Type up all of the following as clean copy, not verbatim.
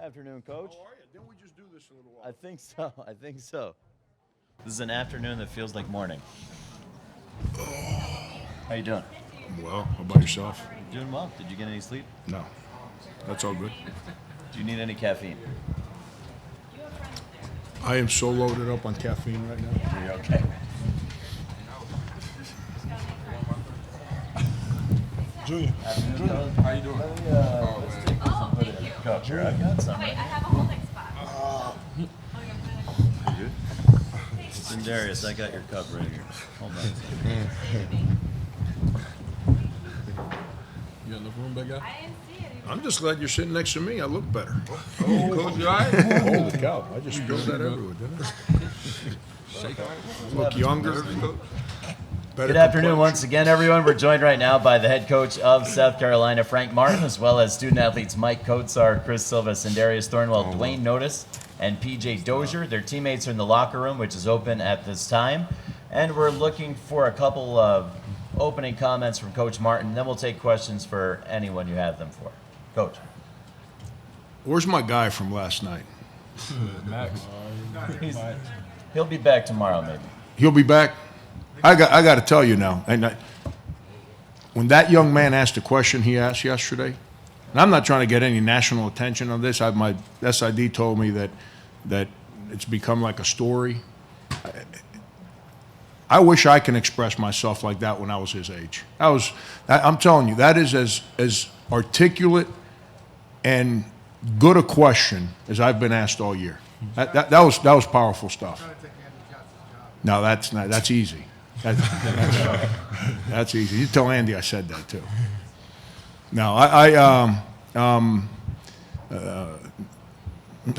Afternoon, Coach. How are you? Didn't we just do this a little while? I think so. I think so. This is an afternoon that feels like morning. How you doing? Well, how about yourself? Doing well. Did you get any sleep? No. That's all good. Do you need any caffeine? I am so loaded up on caffeine right now. Are you okay? Junior. Afternoon, Coach. How you doing? Let's take this and put it in the cup here. I got some. Wait, I have a holding spot. You good? And Darius, I got your cup right here. Hold on. You got enough room, big guy? I didn't see it. I'm just glad you're sitting next to me. I look better. Oh, Coach, you all right? Holy cow. I just spilled that everywhere, didn't I? Look younger. Good afternoon once again, everyone. We're joined right now by the head coach of South Carolina, Frank Martin, as well as student athletes Mike Kotsar, Chris Silvas, and Darius Thornwell, Dwayne Notice, and PJ Dozier. Their teammates are in the locker room, which is open at this time. And we're looking for a couple of opening comments from Coach Martin. Then we'll take questions for anyone you have them for. Coach. Where's my guy from last night? Max. He'll be back tomorrow, maybe. He'll be back? I got to tell you now. When that young man asked the question he asked yesterday, and I'm not trying to get any national attention on this. My SID told me that it's become like a story. I wish I can express myself like that when I was his age. I'm telling you, that is as articulate and good a question as I've been asked all year. That was powerful stuff. No, that's easy. That's easy. You tell Andy I said that too. No,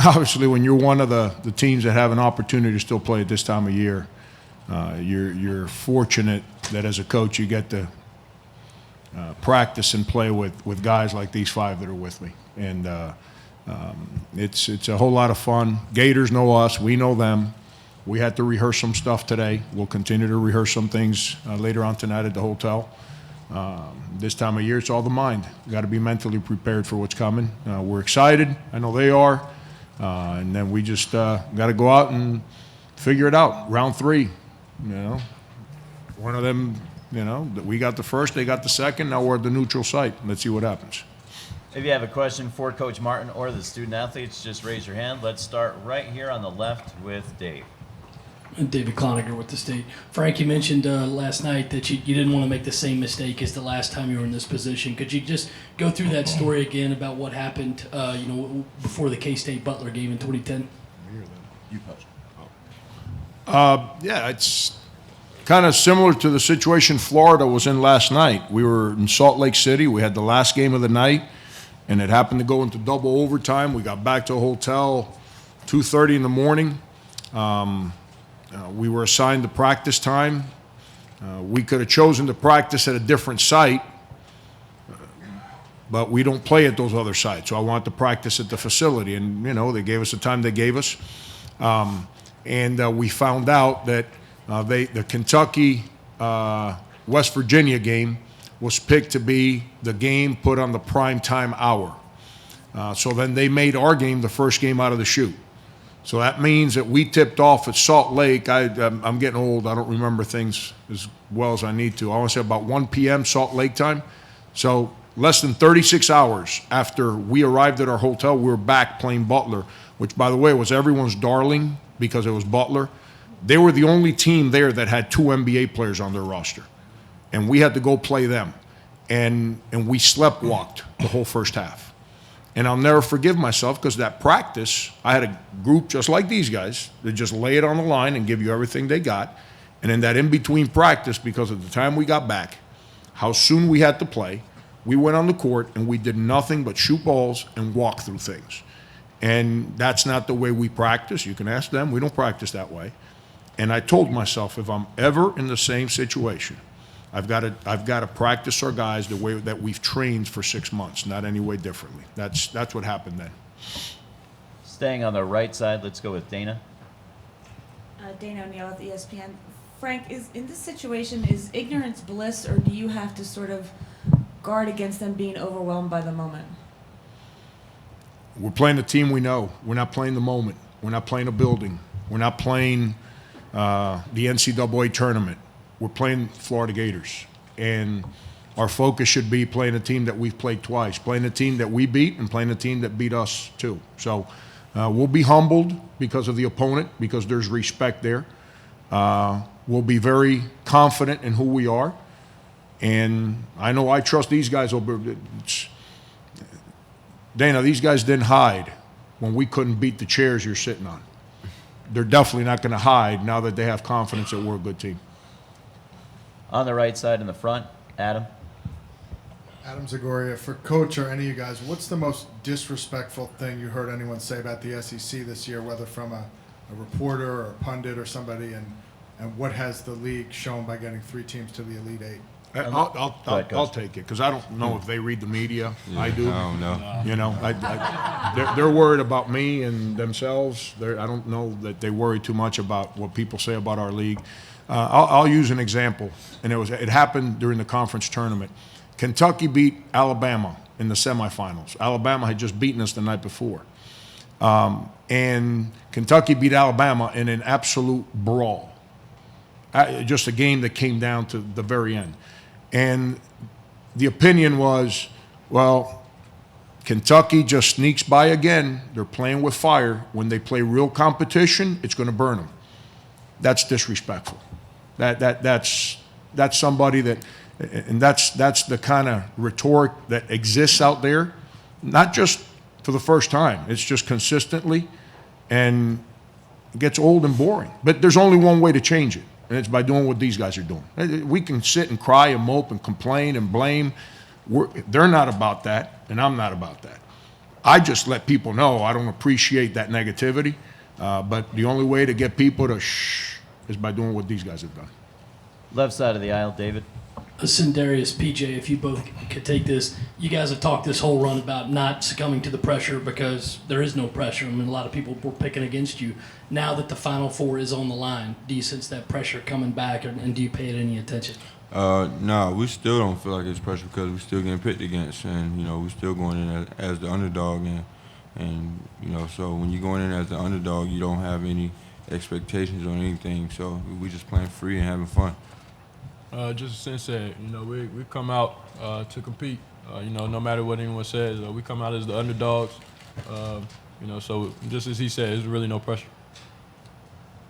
obviously when you're one of the teams that have an opportunity to still play at this time of year, you're fortunate that as a coach you get to practice and play with guys like these five that are with me, and it's a whole lot of fun. Gators know us, we know them. We had to rehearse some stuff today. We'll continue to rehearse some things later on tonight at the hotel. This time of year, it's all the mind. You got to be mentally prepared for what's coming. We're excited. I know they are. And then we just got to go out and figure it out. Round 3, one of them, we got the first, they got the second. Now we're at the neutral site. Let's see what happens. If you have a question for Coach Martin or the student athletes, just raise your hand. Let's start right here on the left with Dave. David Cloninger with the State. Frank, you mentioned last night that you didn't want to make the same mistake as the last time you were in this position. Could you just go through that story again about what happened, before the K-State Butler game in 2010? You coach. Yeah, it's kind of similar to the situation Florida was in last night. We were in Salt Lake City. We had the last game of the night, and it happened to go into double overtime. We got back to a hotel 2:30 in the morning. We were assigned the practice time. We could have chosen to practice at a different site, but we don't play at those other sites. So I wanted to practice at the facility, and they gave us the time they gave us. And we found out that the Kentucky West Virginia game was picked to be the game put on the prime time hour. So then they made our game the first game out of the chute. So that means that we tipped off at Salt Lake. I'm getting old. I don't remember things as well as I need to. I want to say about 1 p.m. Salt Lake time. So less than 36 hours after we arrived at our hotel, we were back playing Butler, which, by the way, was everyone's darling because it was Butler. They were the only team there that had 2 NBA players on their roster, and we had to go play them. And we sleptwalked the whole first half. And I'll never forgive myself because that practice, I had a group just like these guys that just lay it on the line and give you everything they got. And in that in-between practice, because of the time we got back, how soon we had to play, we went on the court and we did nothing but shoot balls and walk through things. And that's not the way we practice. You can ask them. We don't practice that way. And I told myself, if I'm ever in the same situation, I've got to practice our guys the way that we've trained for 6 months, not any way differently. That's what happened then. Staying on the right side, let's go with Dana. Dana O'Neill with ESPN. Frank, in this situation, is ignorance bliss, or do you have to sort of guard against them being overwhelmed by the moment? we're playing a team we know. We're not playing the moment. We're not playing a building. We're not playing the NCAA tournament. We're playing Florida Gators. And our focus should be playing a team that we've played twice, playing a team that we beat and playing a team that beat us too. So we'll be humbled because of the opponent, because there's respect there. We'll be very confident in who we are. And I know I trust these guys. Dana, these guys didn't hide when we couldn't beat the chairs you're sitting on. They're definitely not going to hide now that they have confidence that we're a good team. On the right side in the front, Adam. Adam Zagoria, for Coach or any of you guys, what's the most disrespectful thing you heard anyone say about the SEC this year, whether from a reporter or a pundit or somebody, and what has the league shown by getting 3 teams to the Elite Eight? I'll take it because I don't know if they read the media. I do. I don't know. You know, they're worried about me and themselves. I don't know that they worry too much about what people say about our league. I'll use an example, and it happened during the conference tournament. Kentucky beat Alabama in the semifinals. Alabama had just beaten us the night before. And Kentucky beat Alabama in an absolute brawl. Just a game that came down to the very end. And the opinion was, well, Kentucky just sneaks by again. They're playing with fire. When they play real competition, it's going to burn them. That's disrespectful. That's somebody that, and that's the kind of rhetoric that exists out there, not just for the first time. It's just consistently, and it gets old and boring. But there's only one way to change it, and it's by doing what these guys are doing. We can sit and cry and mope and complain and blame. They're not about that, and I'm not about that. I just let people know I don't appreciate that negativity, but the only way to get people to shh is by doing what these guys have done. Left side of the aisle, David. Darius, PJ, if you both could take this, you guys have talked this whole run about not succumbing to the pressure because there is no pressure. I mean, a lot of people were picking against you. Now that the Final Four is on the line, do you sense that pressure coming back, and do you pay it any attention? No, we still don't feel like it's pressure because we're still getting picked against, and we're still going in as the underdog, and so when you're going in as the underdog, you don't have any expectations on anything. So we just playing free and having fun. Just a sense that we come out to compete. No matter what anyone says, we come out as the underdogs. So just as he said, there's really no pressure.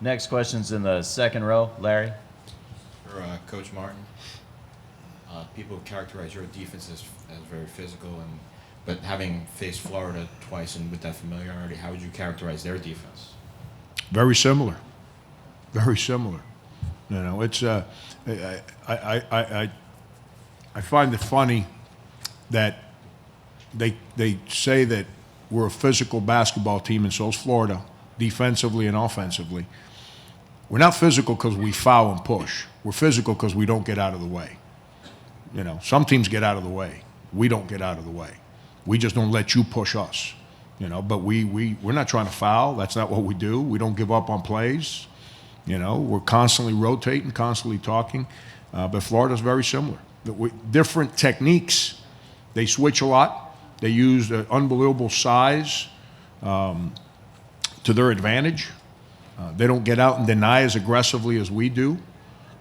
Next question's in the second row, Larry. For Coach Martin, people characterize your defense as very physical, but having faced Florida twice and with that familiarity, how would you characterize their defense? Very similar. Very similar. It's I find it funny that they say that we're a physical basketball team, and so is Florida, defensively and offensively. We're not physical because we foul and push. We're physical because we don't get out of the way. Some teams get out of the way. We don't get out of the way. We just don't let you push us. But we're not trying to foul. That's not what we do. We don't give up on plays. We're constantly rotating, constantly talking. But Florida's very similar. Different techniques. They switch a lot. They use unbelievable size to their advantage. They don't get out and deny as aggressively as we do.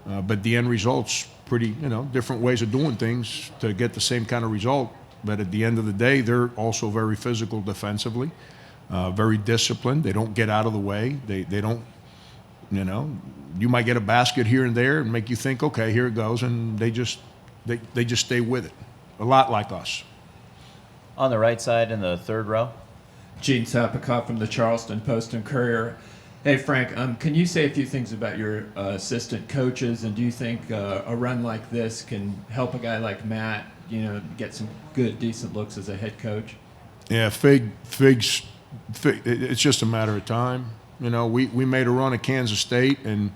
But the end result's pretty, different ways of doing things to get the same kind of result. But at the end of the day, they're also very physical defensively, very disciplined. They don't get out of the way. They don't, you might get a basket here and there and make you think, okay, here it goes, and they just stay with it. A lot like us. On the right side in the third row. Gene Sapicott from the Charleston Post and Courier. Hey, Frank, can you say a few things about your assistant coaches, and do you think a run like this can help a guy like Matt, get some good, decent looks as a head coach? Yeah, Fig's it's just a matter of time. We made a run at Kansas State, and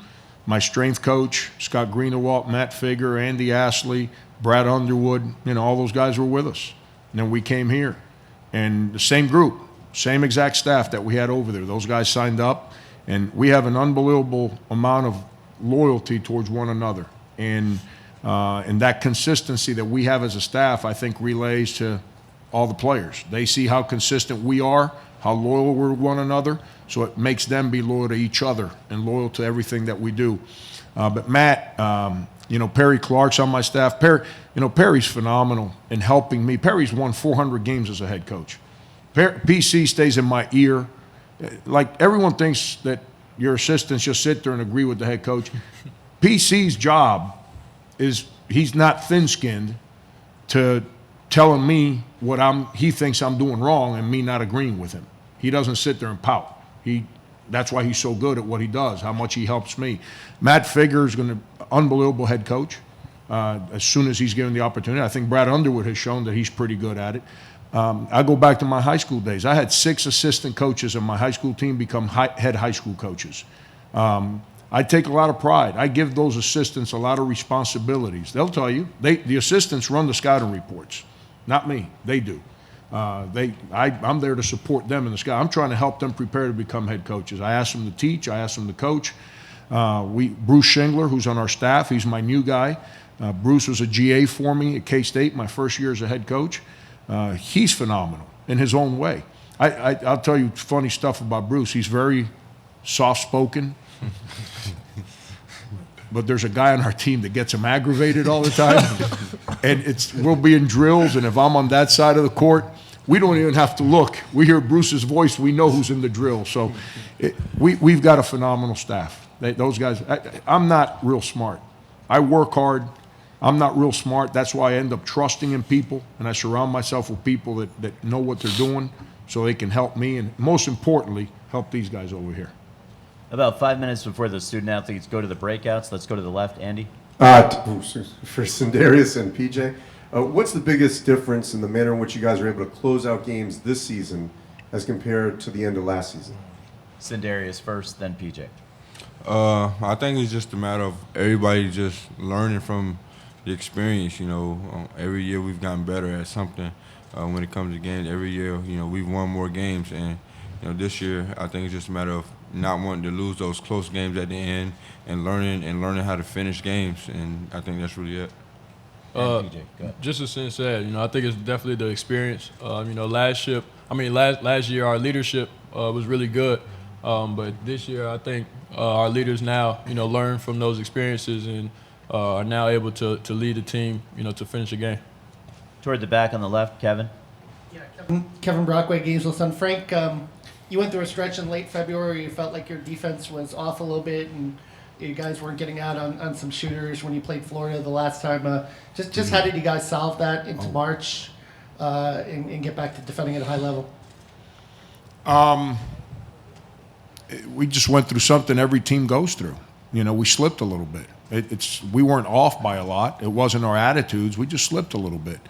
my strength coach, Scott Greenewalt, Matt Figger, Andy Astley, Brad Underwood, all those guys were with us. And then we came here. And the same group, same exact staff that we had over there. Those guys signed up, and we have an unbelievable amount of loyalty towards one another. And that consistency that we have as a staff, I think, relays to all the players. They see how consistent we are, how loyal we're to one another, so it makes them be loyal to each other and loyal to everything that we do. But Matt, Perry Clark's on my staff. Perry's phenomenal in helping me. Perry's won 400 games as a head coach. PC stays in my ear. Like, everyone thinks that your assistants just sit there and agree with the head coach. PC's job is, he's not thin-skinned to telling me what he thinks I'm doing wrong and me not agreeing with him. He doesn't sit there and pout. That's why he's so good at what he does, how much he helps me. Matt Figger is going to unbelievable head coach as soon as he's given the opportunity. I think Brad Underwood has shown that he's pretty good at it. I go back to my high school days. I had 6 assistant coaches in my high school team become head high school coaches. I take a lot of pride. I give those assistants a lot of responsibilities. They'll tell you, the assistants run the scouting reports, not me. They do. I'm there to support them in the scout. I'm trying to help them prepare to become head coaches. I ask them to teach. I ask them to coach. Bruce Shingler, who's on our staff, he's my new guy. Bruce was a GA for me at K-State my first year as a head coach. He's phenomenal in his own way. I'll tell you funny stuff about Bruce. He's very soft-spoken. But there's a guy on our team that gets him aggravated all the time. And we'll be in drills, and if I'm on that side of the court, we don't even have to look. We hear Bruce's voice. We know who's in the drill. So we've got a phenomenal staff. Those guys, I'm not real smart. I work hard. I'm not real smart. That's why I end up trusting in people, and I surround myself with people that know what they're doing so they can help me, and most importantly, help these guys over here. About 5 minutes before the student athletes go to the breakouts, let's go to the left. Andy? For Sindarius and PJ, what's the biggest difference in the manner in which you guys are able to close out games this season as compared to the end of last season? Sindarius first, then PJ. I think it's just a matter of everybody just learning from the experience. Every year we've gotten better at something when it comes to games. Every year, we've won more games, and this year I think it's just a matter of not wanting to lose those close games at the end and learning how to finish games, and I think that's really it. PJ, go ahead. Just as Sin said, I think it's definitely the experience. Last year our leadership was really good, but this year I think our leaders now, learn from those experiences and are now able to lead the team, to finish the game. Toward the back on the left, Kevin. Yeah, Kevin Brockway, Gainesville Sun. Frank, you went through a stretch in late February where you felt like your defense was off a little bit and you guys weren't getting out on some shooters when you played Florida the last time. Just how did you guys solve that into March and get back to defending at a high level? We just went through something every team goes through. We slipped a little bit. We weren't off by a lot. It wasn't our attitudes. We just slipped a little bit.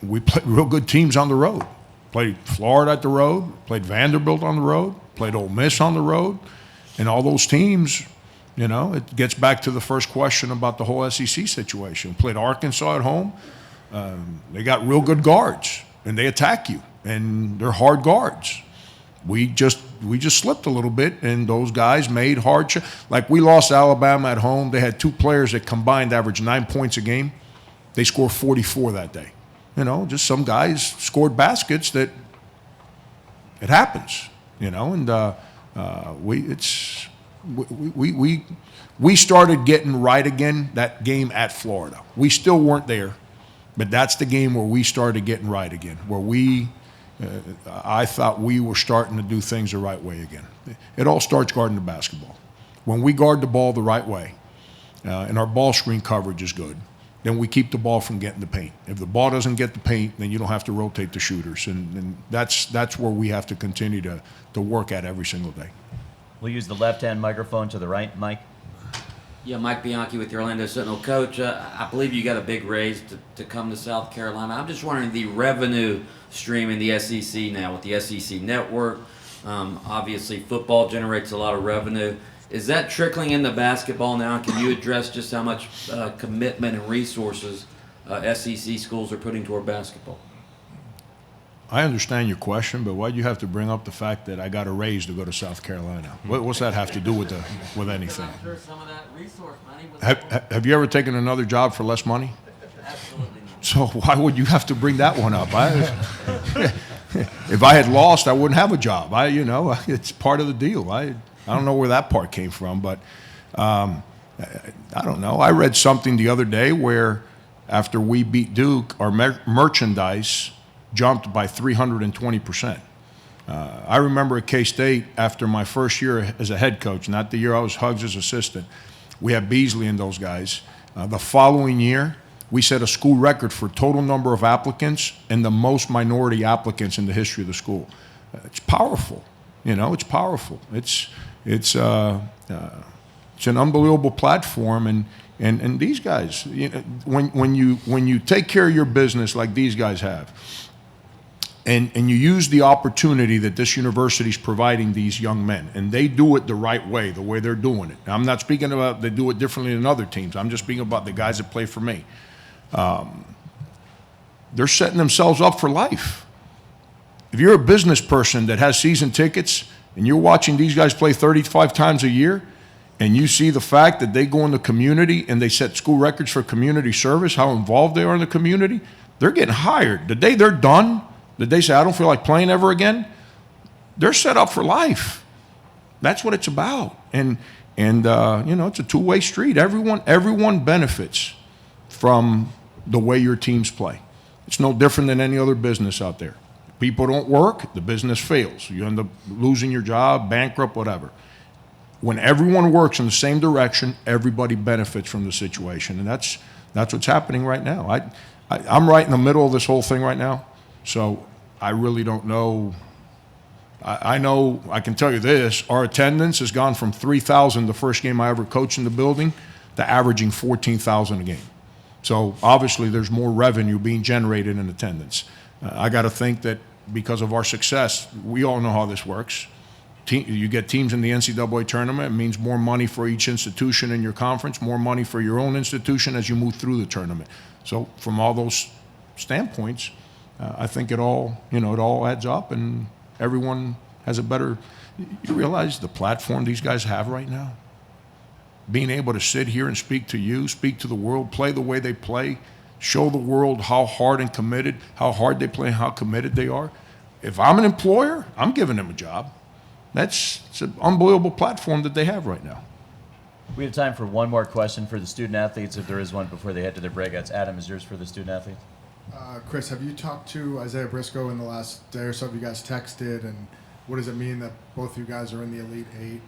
We played real good teams on the road. Played Florida at the road, played Vanderbilt on the road, played Ole Miss on the road. And all those teams, it gets back to the first question about the whole SEC situation. Played Arkansas at home. They got real good guards, and they attack you, and they're hard guards. We just slipped a little bit, and those guys made hard shots. Like, we lost Alabama at home. They had 2 players that combined averaged 9 points a game. They scored 44 that day. Just some guys scored baskets that it happens. And we started getting right again that game at Florida. We still weren't there, but that's the game where we started getting right again, where I thought we were starting to do things the right way again. It all starts guarding the basketball. When we guard the ball the right way, and our ball screen coverage is good, then we keep the ball from getting the paint. If the ball doesn't get the paint, then you don't have to rotate the shooters, and that's where we have to continue to work at every single day. We'll use the left-hand microphone to the right, Mike. Yeah, Mike Bianchi with the Orlando Sentinel. Coach, I believe you got a big raise to come to South Carolina. I'm just wondering the revenue stream in the SEC now with the SEC network. Obviously, football generates a lot of revenue. Is that trickling into basketball now? Can you address just how much commitment and resources SEC schools are putting toward basketball? I understand your question, but why do you have to bring up the fact that I got a raise to go to South Carolina? What's that have to do with anything? I'm sure some of that resource money was Have you ever taken another job for less money? absolutely not. So why would you have to bring that one up? If I had lost, I wouldn't have a job. It's part of the deal. I don't know where that part came from, but I don't know. I read something the other day where after we beat Duke, our merchandise jumped by 320%. I remember at K-State, after my first year as a head coach, not the year I was Huggs' assistant, we had Beasley and those guys. The following year, we set a school record for total number of applicants and the most minority applicants in the history of the school. It's powerful, it's powerful. It's an unbelievable platform, and these guys, when you take care of your business like these guys have, and you use the opportunity that this university is providing these young men, and they do it the right way, the way they're doing it. Now, I'm not speaking about they do it differently than other teams. I'm just speaking about the guys that play for me. They're setting themselves up for life. If you're a business person that has season tickets and you're watching these guys play 35 times a year, and you see the fact that they go in the community and they set school records for community service, how involved they are in the community, they're getting hired. The day they're done, the day they say, I don't feel like playing ever again, they're set up for life. That's what it's about. And it's a two-way street. Everyone benefits from the way your teams play. It's no different than any other business out there. People don't work, the business fails. You end up losing your job, bankrupt, whatever. When everyone works in the same direction, everybody benefits from the situation. And that's what's happening right now. I'm right in the middle of this whole thing right now. So I really don't know. I know, I can tell you this, our attendance has gone from 3,000 the first game I ever coached in the building to averaging 14,000 a game. So obviously there's more revenue being generated in attendance. I got to think that because of our success, we all know how this works. You get teams in the NCAA tournament, it means more money for each institution in your conference, more money for your own institution as you move through the tournament. So from all those standpoints, I think it all adds up, and everyone has a better. You realize the platform these guys have right now? Being able to sit here and speak to you, speak to the world, play the way they play, show the world how hard and committed, how hard they play, and how committed they are. If I'm an employer, I'm giving them a job. It's an unbelievable platform that they have right now. We have time for one more question for the student athletes, if there is one, before they head to their breakouts. Adam, is yours for the student athletes? Chris, have you talked to Isaiah Briscoe in the last day or so? Have you guys texted? And what does it mean that both you guys are in the Elite Eight?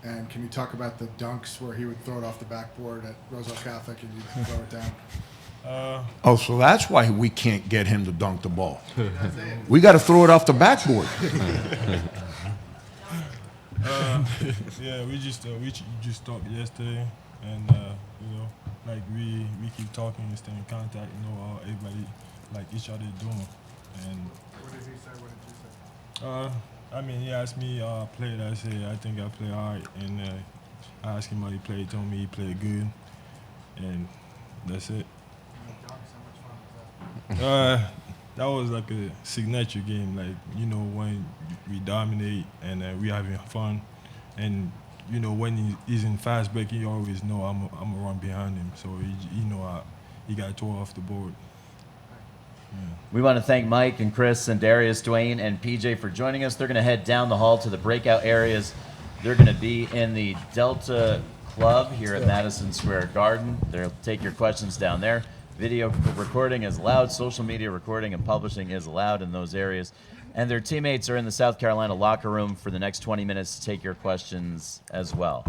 And can you talk about the dunks where he would throw it off the backboard at Roselle Catholic and you'd throw it down? So that's why we can't get him to dunk the ball. We got to throw it off the backboard. Yeah, we just talked yesterday, and like we keep talking and stay in contact. Everybody like each other doing. And What did he say? What did you say? he asked me played. I said I think I play all right, and I asked him how he played. He told me he played good, and that's it. That was like a signature game, like when we dominate and we having fun, and when he's in fast break, he always know I'm gonna run behind him, so he got tore off the board. Yeah. We want to thank Mike and Chris and Darius, Dwayne, and PJ for joining us. They're going to head down the hall to the breakout areas. They're going to be in the Delta Club here at Madison Square Garden. They'll take your questions down there. Video recording is allowed. Social media recording and publishing is allowed in those areas. And their teammates are in the South Carolina locker room for the next 20 minutes to take your questions as well.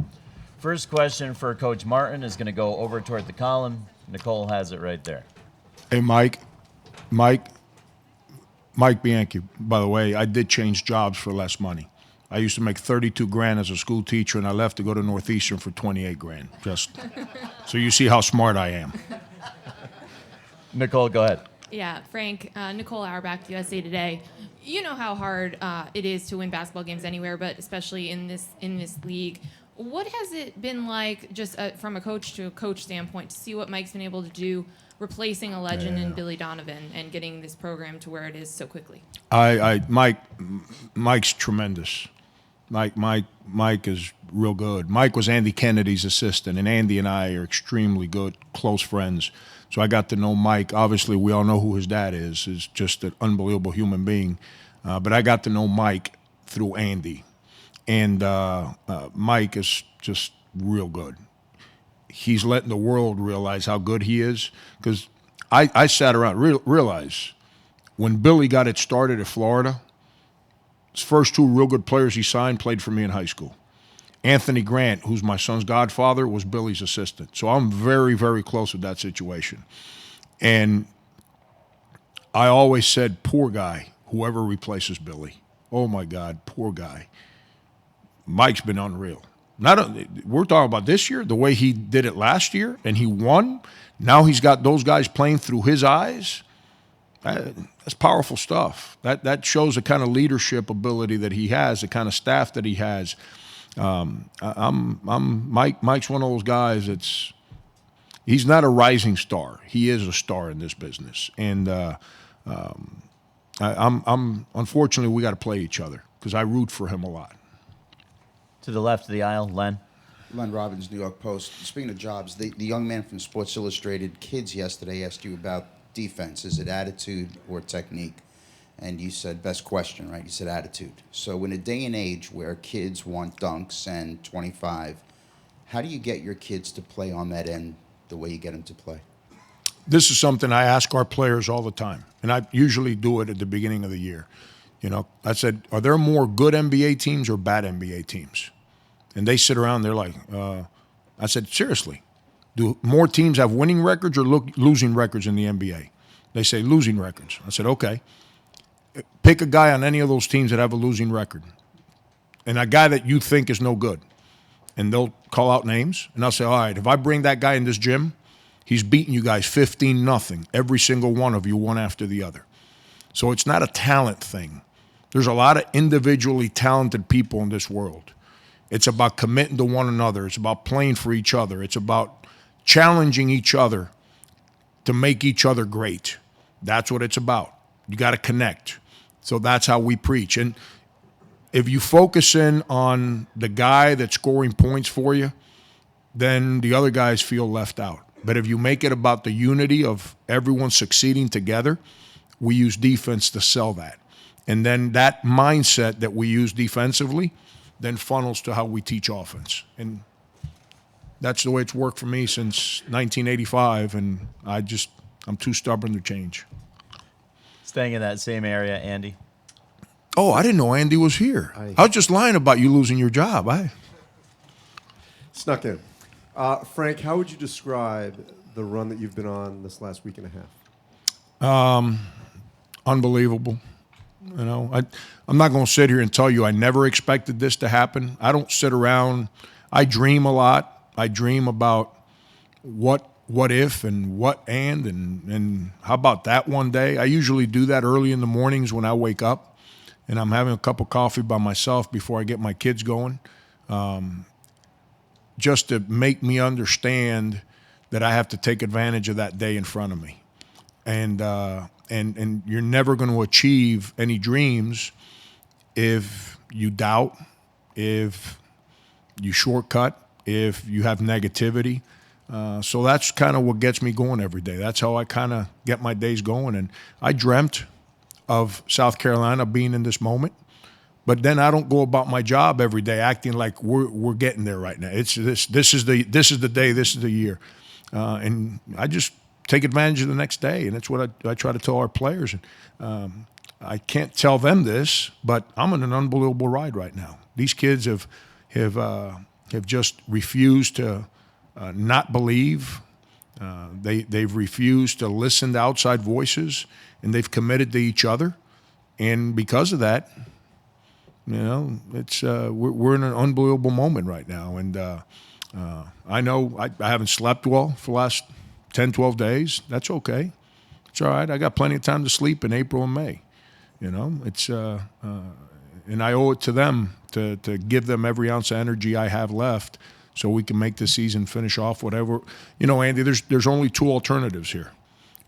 First question for Coach Martin is going to go over toward the column. Nicole has it right there. Hey, Mike Bianchi, by the way, I did change jobs for less money. I used to make $32,000 as a school teacher, and I left to go to Northeastern for $28,000. Just so you see how smart I am. Nicole, go ahead. Yeah, Frank, Nicole Auerbach, USA Today. You know how hard it is to win basketball games anywhere, but especially in this league. What has it been like, just from a coach to a coach standpoint, to see what Mike's been able to do, replacing a legend in Billy Donovan and getting this program to where it is so quickly? Mike's tremendous. Mike is real good. Mike was Andy Kennedy's assistant, and Andy and I are extremely good, close friends. So I got to know Mike. Obviously, we all know who his dad is just an unbelievable human being. But I got to know Mike through Andy. And Mike is just real good. He's letting the world realize how good he is. Because I sat around, realize when Billy got it started at Florida, his first two real good players he signed played for me in high school. Anthony Grant, who's my son's godfather, was Billy's assistant. So I'm very, very close with that situation. And I always said, poor guy, whoever replaces Billy. Oh, my God, poor guy. Mike's been unreal. We're talking about this year, the way he did it last year, and he won. Now he's got those guys playing through his eyes. That's powerful stuff. That shows the kind of leadership ability that he has, the kind of staff that he has. Mike's one of those guys he's not a rising star. He is a star in this business. And unfortunately, we got to play each other because I root for him a lot. To the left of the aisle, Len. Len Robbins, New York Post. Speaking of jobs, the young man from Sports Illustrated Kids yesterday asked you about defense. Is it attitude or technique? And you said, best question, right? You said attitude. So in a day and age where kids want dunks and 25, how do you get your kids to play on that end the way you get them to play? This is something I ask our players all the time, and I usually do it at the beginning of the year. You know, I said, are there more good NBA teams or bad NBA teams? And they sit around, they're like, I said, seriously, do more teams have winning records or losing records in the NBA? They say losing records. I said, okay. Pick a guy on any of those teams that have a losing record and a guy that you think is no good. And they'll call out names, and I'll say, all right, if I bring that guy in this gym, he's beating you guys 15-0, every single one of you, one after the other. So it's not a talent thing. There's a lot of individually talented people in this world. It's about committing to one another. It's about playing for each other. It's about challenging each other to make each other great. That's what it's about. You got to connect. So that's how we preach. And if you focus in on the guy that's scoring points for you, then the other guys feel left out. But if you make it about the unity of everyone succeeding together, we use defense to sell that. And then that mindset that we use defensively then funnels to how we teach offense. And that's the way it's worked for me since 1985, and I'm too stubborn to change. Staying in that same area, Andy. Oh, I didn't know Andy was here. I was just lying about you losing your job. Snuck in. Frank, how would you describe the run that you've been on this last week and a half? Unbelievable. You know, I'm not going to sit here and tell you I never expected this to happen. I don't sit around. I dream a lot. I dream about what if and and how about that one day. I usually do that early in the mornings when I wake up, and I'm having a cup of coffee by myself before I get my kids going, just to make me understand that I have to take advantage of that day in front of me. And you're never going to achieve any dreams if you doubt, if you shortcut, if you have negativity. So that's kind of what gets me going every day. That's how I kind of get my days going. And I dreamt of South Carolina being in this moment, but then I don't go about my job every day acting like we're getting there right now. It's this is the day, this is the year, and I just take advantage of the next day, and that's what I try to tell our players. And I can't tell them this, but I'm on an unbelievable ride right now. These kids have just refused to not believe. They've refused to listen to outside voices, and they've committed to each other. And because of that, you know, it's we're in an unbelievable moment right now. And I know I haven't slept well for the last 10, 12 days. That's okay. It's all right. I got plenty of time to sleep in April and May. You know, it's and I owe it to them to give them every ounce of energy I have left so we can make the season finish off whatever. You know, Andy, there's only two alternatives here.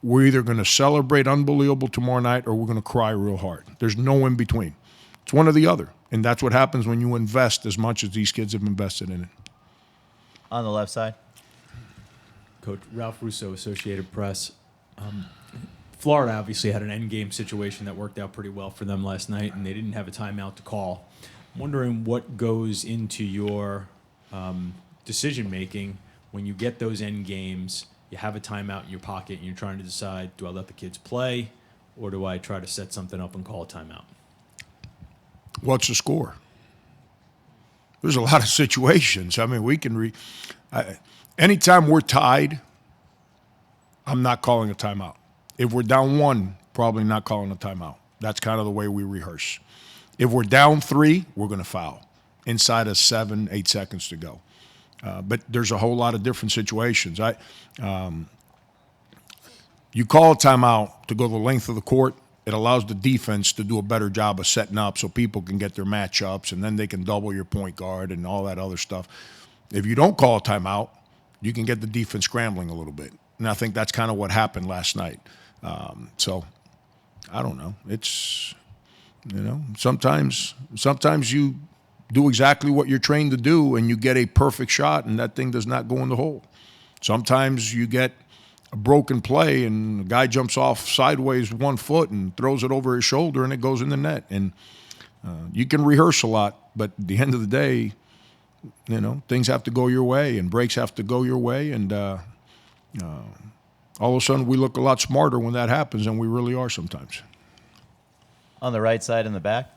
We're either going to celebrate unbelievable tomorrow night or we're going to cry real hard. There's no in between. It's one or the other. And that's what happens when you invest as much as these kids have invested in it. On the left side. Coach Ralph Russo, Associated Press. Florida obviously had an endgame situation that worked out pretty well for them last night, and they didn't have a timeout to call. I'm wondering what goes into your decision-making when you get those end games, you have a timeout in your pocket, and you're trying to decide, do I let the kids play, or do I try to set something up and call a timeout? What's the score? There's a lot of situations. I mean, we can anytime we're tied, I'm not calling a timeout. If we're down 1, probably not calling a timeout. That's kind of the way we rehearse. If we're down 3, we're going to foul inside of 7, 8 seconds to go. But there's a whole lot of different situations. You call a timeout to go the length of the court. It allows the defense to do a better job of setting up so people can get their matchups, and then they can double your point guard and all that other stuff. If you don't call a timeout, you can get the defense scrambling a little bit. And I think that's kind of what happened last night. So I don't know. It's, sometimes you do exactly what you're trained to do and you get a perfect shot and that thing does not go in the hole. Sometimes you get a broken play and the guy jumps off sideways 1 foot and throws it over his shoulder and it goes in the net. And you can rehearse a lot, but at the end of the day, things have to go your way and breaks have to go your way. And all of a sudden we look a lot smarter when that happens than we really are sometimes. On the right side in the back.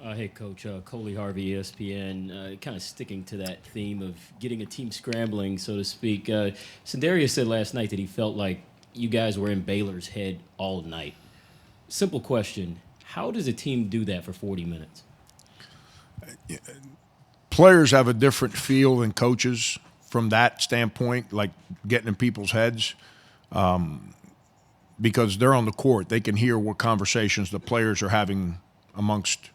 Hey, Coach. Coley Harvey, ESPN. Kind of sticking to that theme of getting a team scrambling, so to speak. Sendarius said last night that he felt like you guys were in Baylor's head all night. Simple question. How does a team do that for 40 minutes? Players have a different feel than coaches from that standpoint, like getting in people's heads. Because they're on the court. They can hear what conversations the players are having amongst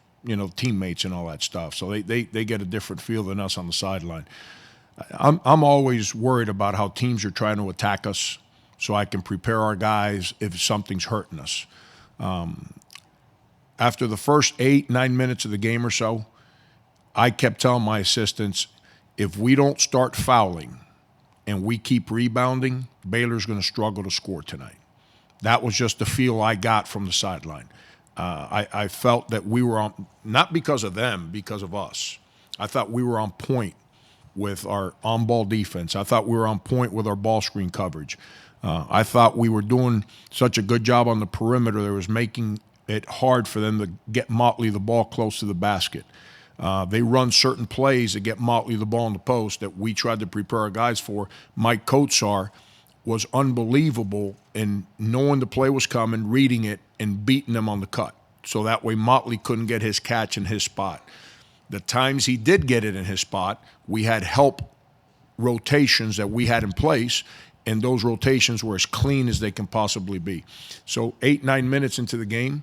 teammates and all that stuff. So they get a different feel than us on the sideline. I'm always worried about how teams are trying to attack us so I can prepare our guys if something's hurting us. After the first 8-9 minutes of the game or so, I kept telling my assistants, if we don't start fouling and we keep rebounding, Baylor's going to struggle to score tonight. That was just the feel I got from the sideline. I felt that we were on, not because of them, because of us. I thought we were on point with our on-ball defense. I thought we were on point with our ball screen coverage. I thought we were doing such a good job on the perimeter that it was making it hard for them to get Motley the ball close to the basket. They run certain plays that get Motley the ball in the post that we tried to prepare our guys for. Mike Kotsar was unbelievable in knowing the play was coming, reading it, and beating them on the cut. So that way Motley couldn't get his catch in his spot. The times he did get it in his spot, we had help rotations that we had in place, and those rotations were as clean as they can possibly be. So 8-9 minutes into the game,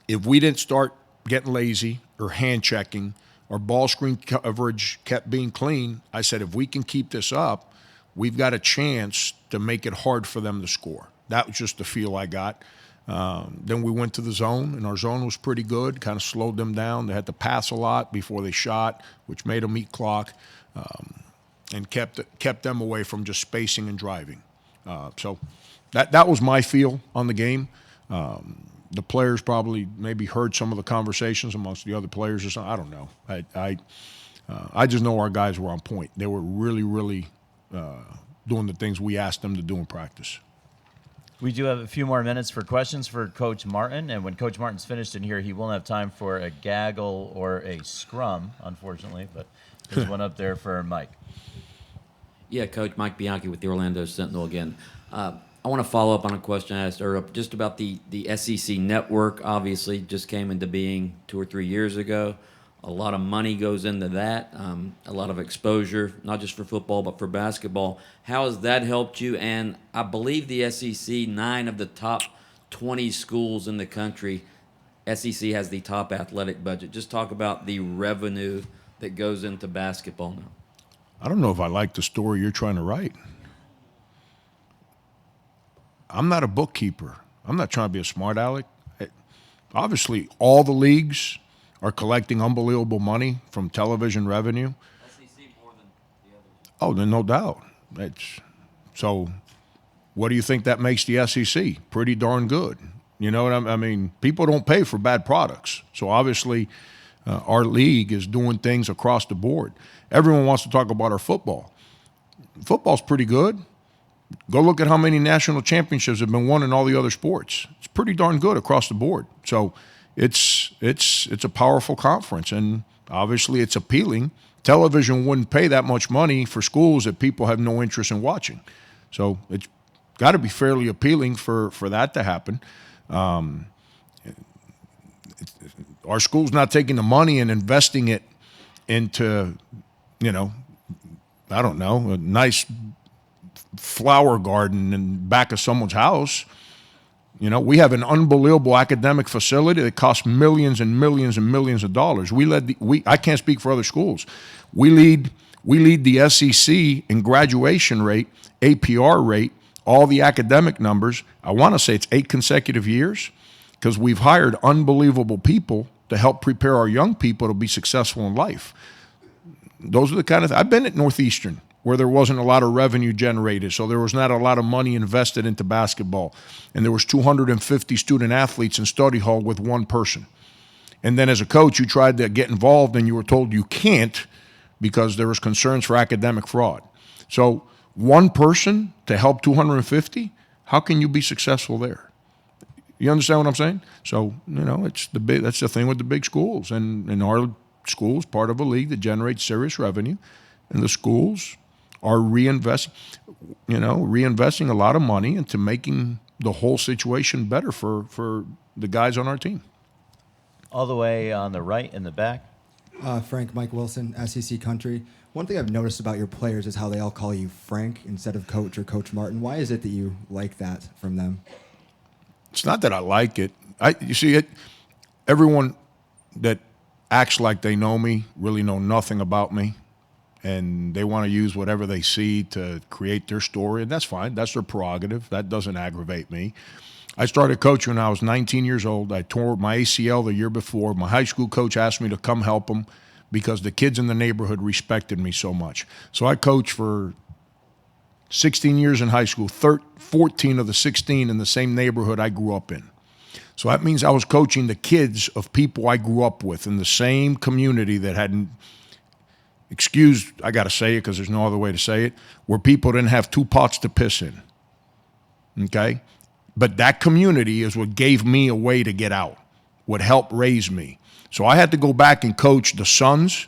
if we didn't start getting lazy or hand checking or ball screen coverage kept being clean, I said, if we can keep this up, we've got a chance to make it hard for them to score. That was just the feel I got. Then we went to the zone, and our zone was pretty good, kind of slowed them down. They had to pass a lot before they shot, which made them eat clock, and kept them away from just spacing and driving. So that was my feel on the game. The players probably maybe heard some of the conversations amongst the other players or something. I don't know. I just know our guys were on point. They were really, really doing the things we asked them to do in practice. We do have a few more minutes for questions for Coach Martin, and when Coach Martin's finished in here, he won't have time for a gaggle or a scrum, unfortunately, but there's one up there for Mike. Yeah, Coach, Mike Bianchi with the Orlando Sentinel again. I want to follow up on a question I asked earlier, just about the SEC network. Obviously, just came into being 2 or 3 years ago. A lot of money goes into that, a lot of exposure, not just for football, but for basketball. How has that helped you? And I believe the SEC, 9 of the top 20 schools in the country, SEC has the top athletic budget. Just talk about the revenue that goes into basketball now. I don't know if I like the story you're trying to write. I'm not a bookkeeper. I'm not trying to be a smart aleck. Obviously, all the leagues are collecting unbelievable money from television revenue. SEC more than the others. Oh, then no doubt. So what do you think that makes the SEC? Pretty darn good. You know what I mean? People don't pay for bad products. So obviously our league is doing things across the board. Everyone wants to talk about our football. Football's pretty good. Go look at how many national championships have been won in all the other sports. It's pretty darn good across the board. So it's a powerful conference, and obviously it's appealing. Television wouldn't pay that much money for schools that people have no interest in watching. So it's got to be fairly appealing for that to happen. Our school's not taking the money and investing it into, I don't know, a nice flower garden in back of someone's house. We have an unbelievable academic facility that costs millions and millions and millions of dollars. I can't speak for other schools. We lead the SEC in graduation rate, APR rate, all the academic numbers. I want to say it's 8 consecutive years because we've hired unbelievable people to help prepare our young people to be successful in life. Those are the kind of I've been at Northeastern where there wasn't a lot of revenue generated, so there was not a lot of money invested into basketball. And there was 250 student athletes in study hall with one person. And then as a coach, you tried to get involved and you were told you can't because there was concerns for academic fraud. So one person to help 250, how can you be successful there? You understand what I'm saying? So, that's the thing with the big schools. And our school's part of a league that generates serious revenue. And the schools are reinvesting a lot of money into making the whole situation better for the guys on our team. All the way on the right in the back. Frank, Mike Wilson, SEC Country. One thing I've noticed about your players is how they all call you Frank instead of Coach or Coach Martin. Why is it that you like that from them? It's not that I like it. You see, everyone that acts like they know me really know nothing about me. And they want to use whatever they see to create their story, and that's fine. That's their prerogative. That doesn't aggravate me. I started coaching when I was 19 years old. I tore my ACL the year before. My high school coach asked me to come help him because the kids in the neighborhood respected me so much. So I coached for 16 years in high school, 14 of the 16 in the same neighborhood I grew up in. So that means I was coaching the kids of people I grew up with in the same community that hadn't, I got to say it because there's no other way to say it, where people didn't have 2 pots to piss in, okay? But that community is what gave me a way to get out, what helped raise me. So I had to go back and coach the sons,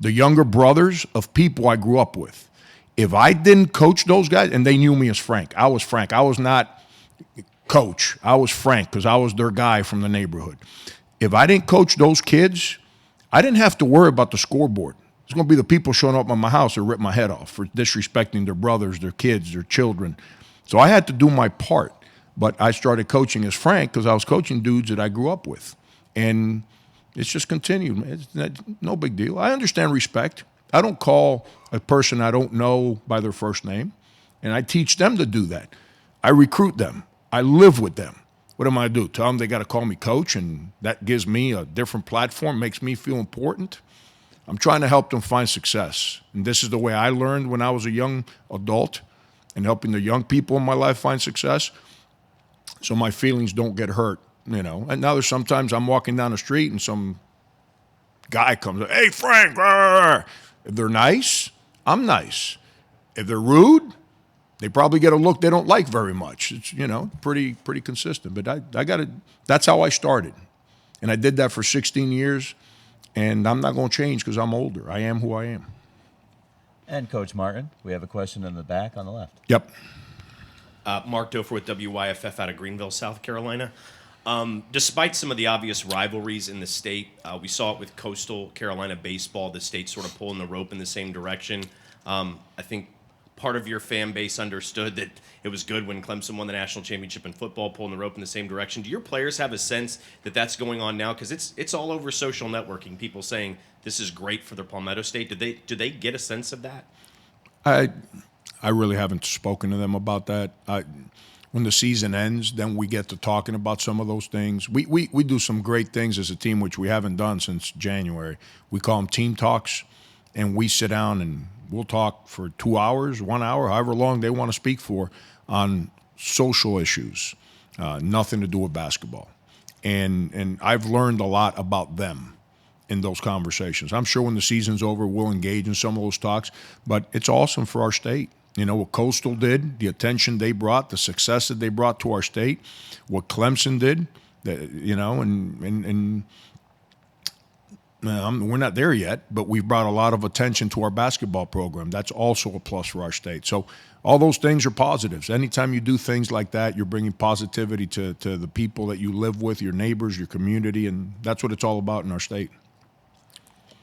the younger brothers of people I grew up with. If I didn't coach those guys, and they knew me as Frank. I was Frank. I was not Coach. I was Frank because I was their guy from the neighborhood. If I didn't coach those kids, I didn't have to worry about the scoreboard. It's going to be the people showing up at my house that rip my head off for disrespecting their brothers, their kids, their children. So I had to do my part. But I started coaching as Frank because I was coaching dudes that I grew up with. And it's just continued. It's no big deal. I understand respect. I don't call a person I don't know by their first name. And I teach them to do that. I recruit them. I live with them. What am I going to do? Tell them they got to call me coach, and that gives me a different platform, makes me feel important? I'm trying to help them find success. And this is the way I learned when I was a young adult and helping the young people in my life find success so my feelings don't get hurt, And now there's sometimes I'm walking down the street and some guy comes up, hey, Frank. Rah! If they're nice, I'm nice. If they're rude, they probably get a look they don't like very much. It's, pretty consistent. But I got it. That's how I started. And I did that for 16 years. And I'm not going to change because I'm older. I am who I am. And Coach Martin, we have a question in the back on the left. Yep. Mark Dofer with WYFF out of Greenville, South Carolina. Despite some of the obvious rivalries in the state, we saw it with Coastal Carolina baseball, the state sort of pulling the rope in the same direction. I think part of your fan base understood that it was good when Clemson won the national championship in football, pulling the rope in the same direction. Do your players have a sense that that's going on now? Because it's all over social networking, people saying this is great for the Palmetto State. Do they get a sense of that? I really haven't spoken to them about that. When the season ends, then we get to talking about some of those things. We do some great things as a team, which we haven't done since January. We call them team talks, and we sit down and We'll talk for 2 hours, 1 hour, however long they want to speak for on social issues, nothing to do with basketball. And I've learned a lot about them in those conversations. I'm sure when the season's over, we'll engage in some of those talks, but it's awesome for our state. You know, what Coastal did, the attention they brought, the success that they brought to our state, what Clemson did, you know, and we're not there yet, but we've brought a lot of attention to our basketball program. That's also a plus for our state. So all those things are positives. Anytime you do things like that, you're bringing positivity to the people that you live with, your neighbors, your community, and that's what it's all about in our state.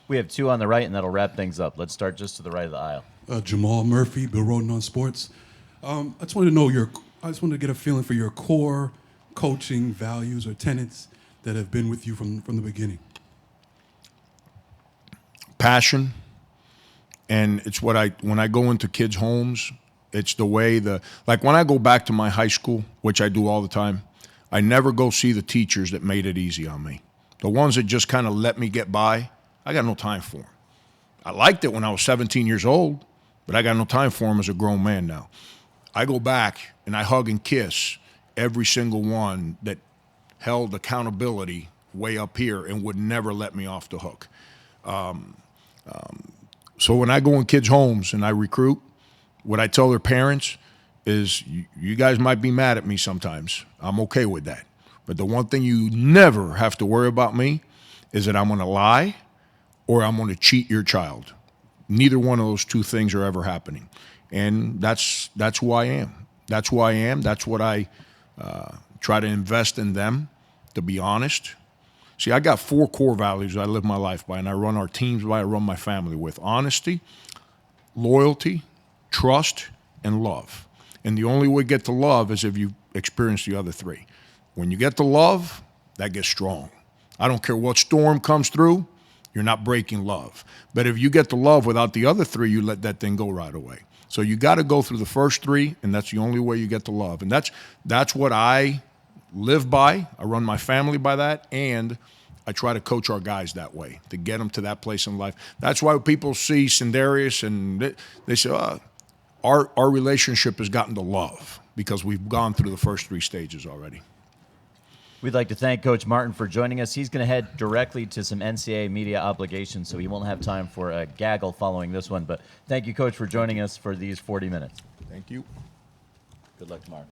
We have two on the right, and that'll wrap things up. Let's start just to the right of the aisle. Jamal Murphy, Bill Roden on Sports. I just wanted to know I just wanted to get a feeling for your core coaching values or tenets that have been with you from the beginning. Passion, and it's when I go into kids' homes, it's the way like when I go back to my high school, which I do all the time, I never go see the teachers that made it easy on me. The ones that just kind of let me get by, I got no time for them. I liked it when I was 17 years old, but I got no time for them as a grown man now. I go back and I hug and kiss every single one that held accountability way up here and would never let me off the hook. So when I go in kids' homes and I recruit, what I tell their parents is, you guys might be mad at me sometimes. I'm okay with that. But the one thing you never have to worry about me is that I'm going to lie or I'm going to cheat your child. Neither one of those two things are ever happening. And that's who I am. That's who I am. That's what I try to invest in them, to be honest. See, I got 4 core values I live my life by, and I run our teams by, I run my family with. Honesty, loyalty, trust, and love. And the only way to get to love is if you experience the other 3. When you get to love, that gets strong. I don't care what storm comes through, you're not breaking love. But if you get to love without the other 3, you let that thing go right away. So you got to go through the first 3, and that's the only way you get to love. And that's what I live by. I run my family by that, and I try to coach our guys that way, to get them to that place in life. That's why people see Sindarius and they say, our relationship has gotten to love because we've gone through the first 3 stages already. We'd like to thank Coach Martin for joining us. He's going to head directly to some NCAA media obligations, so he won't have time for a gaggle following this one. But thank you, Coach, for joining us for these 40 minutes. Thank you. Good luck tomorrow.